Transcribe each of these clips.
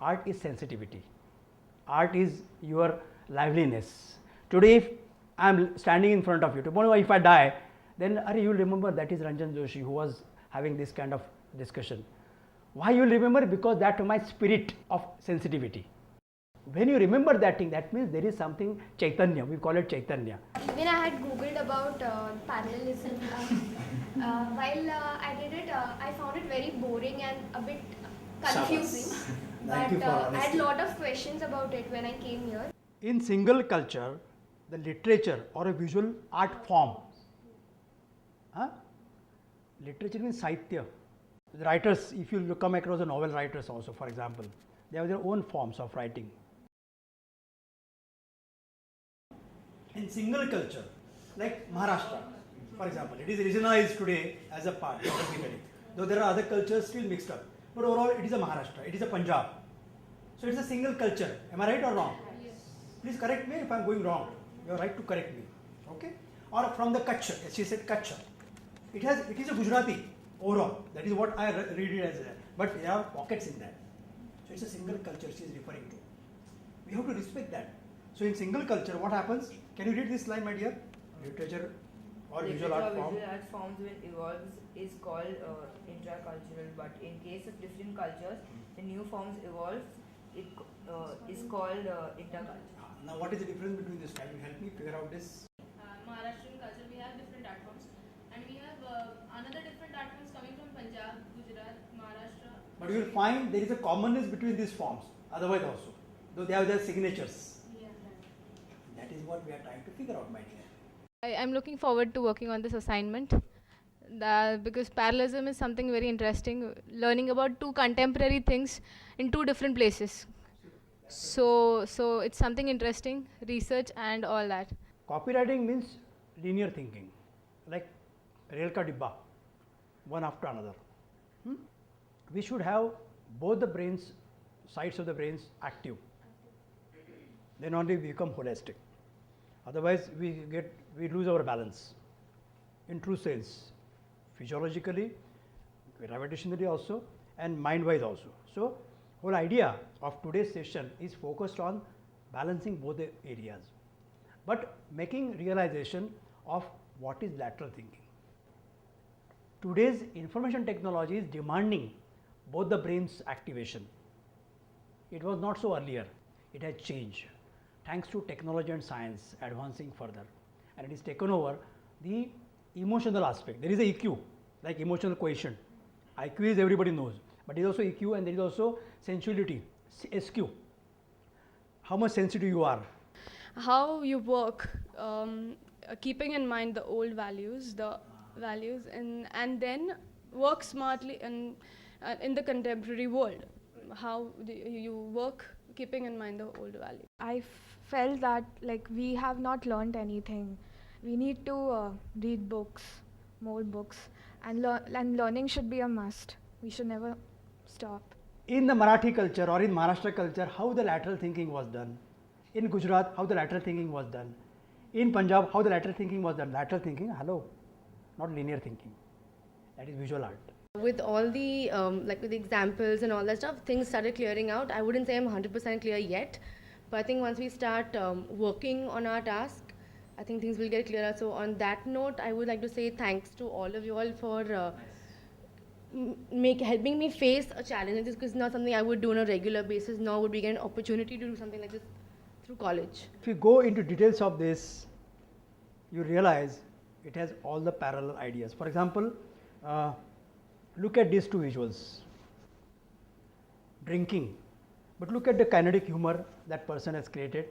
art is sensitivity. Art is your liveliness. Today if I am standing in front of you, tomorrow if I die, then you will remember that is Ranjan Joshi who was having this kind of discussion. Why you will remember? Because that is my spirit of sensitivity. When you remember that thing, that means there is something Chaitanya, we call it Chaitanya. Even I had googled about parallelism. While I did it, I found it very boring and a bit confusing. But I had a lot of questions about it when I came here. In single culture, the literature or a visual art form, literature means Sahitya. The writers, if you come across the novel writers also, for example, they have their own forms of writing. In single culture, like Maharashtra, for example, it is regionalized today as a part, geographically, though there are other cultures still mixed up. But overall, it is a Maharashtra, it is a Punjab. So it is a single culture. Am I right or wrong? Yes. Please correct me if I am going wrong. You are right to correct me. Okay? Or from the Kutch, as she said, Kutch. It is a Gujarati overall. That is what I read it as. But there are pockets in that. So it's a single culture she is referring to. We have to respect that. So in single culture, what happens? Can you read this line, my dear? Literature or visual art form. Visual art forms when evolves is called intracultural, but in case of different cultures, the new forms evolve. It is called intercultural. Now, what is the difference between this? Can you help me figure out this? Maharashtrian culture, we have different art forms, and we have another different art forms coming from Punjab, Gujarat, Maharashtra. But you will find there is a commonness between these forms, otherwise also, though they have their signatures. That is what we are trying to figure out, my dear. I'm looking forward to working on this assignment because parallelism is something very interesting, learning about two contemporary things in two different places. So it's something interesting, research and all that. Copywriting means linear thinking, like rail ka dibba, one after another. We should have both the brains, sides of the brains active. Then only we become holistic. Otherwise, we lose our balance. In true sense, physiologically, gravitationally also, and mind-wise also. So, whole idea of today's session is focused on balancing both the areas, but making realization of what is lateral thinking. Today's information technology is demanding both the brain's activation. It was not so earlier. It has changed thanks to technology and science advancing further, and it is taken over the emotional aspect. There is a EQ, like emotional quotient. IQ is everybody knows, but there is also EQ and there is also sensuality, SQ. How much sensitive you are. How you work, keeping in mind the old values, and then work smartly in the contemporary world. How do you work keeping in mind the old values? I felt that like we have not learned anything. We need to read books, more books, and learning should be a must. We should never stop. In the Marathi culture or in Maharashtra culture, how the lateral thinking was done. In Gujarat, how the lateral thinking was done. In Punjab, how the lateral thinking was done. Lateral thinking, hello, not linear thinking. That is visual art. With all the with the examples and all that stuff, things started clearing out. I wouldn't say I'm 100% clear yet, but I think once we start working on our task, I think things will get clearer. So on that note, I would like to say thanks to all of you all for helping me face a challenge like this, because it's not something I would do on a regular basis, nor would we get an opportunity to do something like this through college. If you go into details of this, you realize it has all the parallel ideas. For example, look at these two visuals. Drinking, but look at the kinetic humor that person has created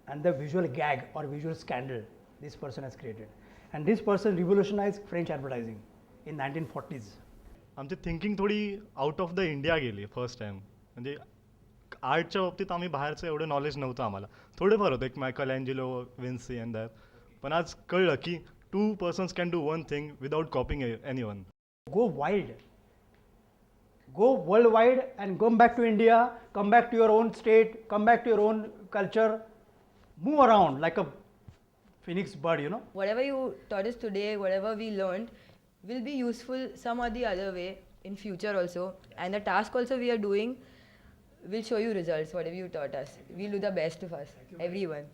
and the visual gag or visual scandal this person has created. And this person revolutionized French advertising in 1940s. आमची thinking थोडी out of the India गेली first time. म्हणजे आर्टच्या बाबतीत आम्ही बाहेरचं एवढं knowledge नव्हतं आम्हाला. थोडेफार होतं एक Michael Angelo, Vincy and that. पण आज कळलं की 2 persons can do one thing without copying anyone. Go wild. Go worldwide and come back to India, come back to your own state, come back to your own culture. Move around like a phoenix bird, you know. Whatever you taught us today, whatever we learned, will be useful some or the other way in future also. And the task also we are doing we'll show you results, whatever you taught us. We'll do the best of us, everyone.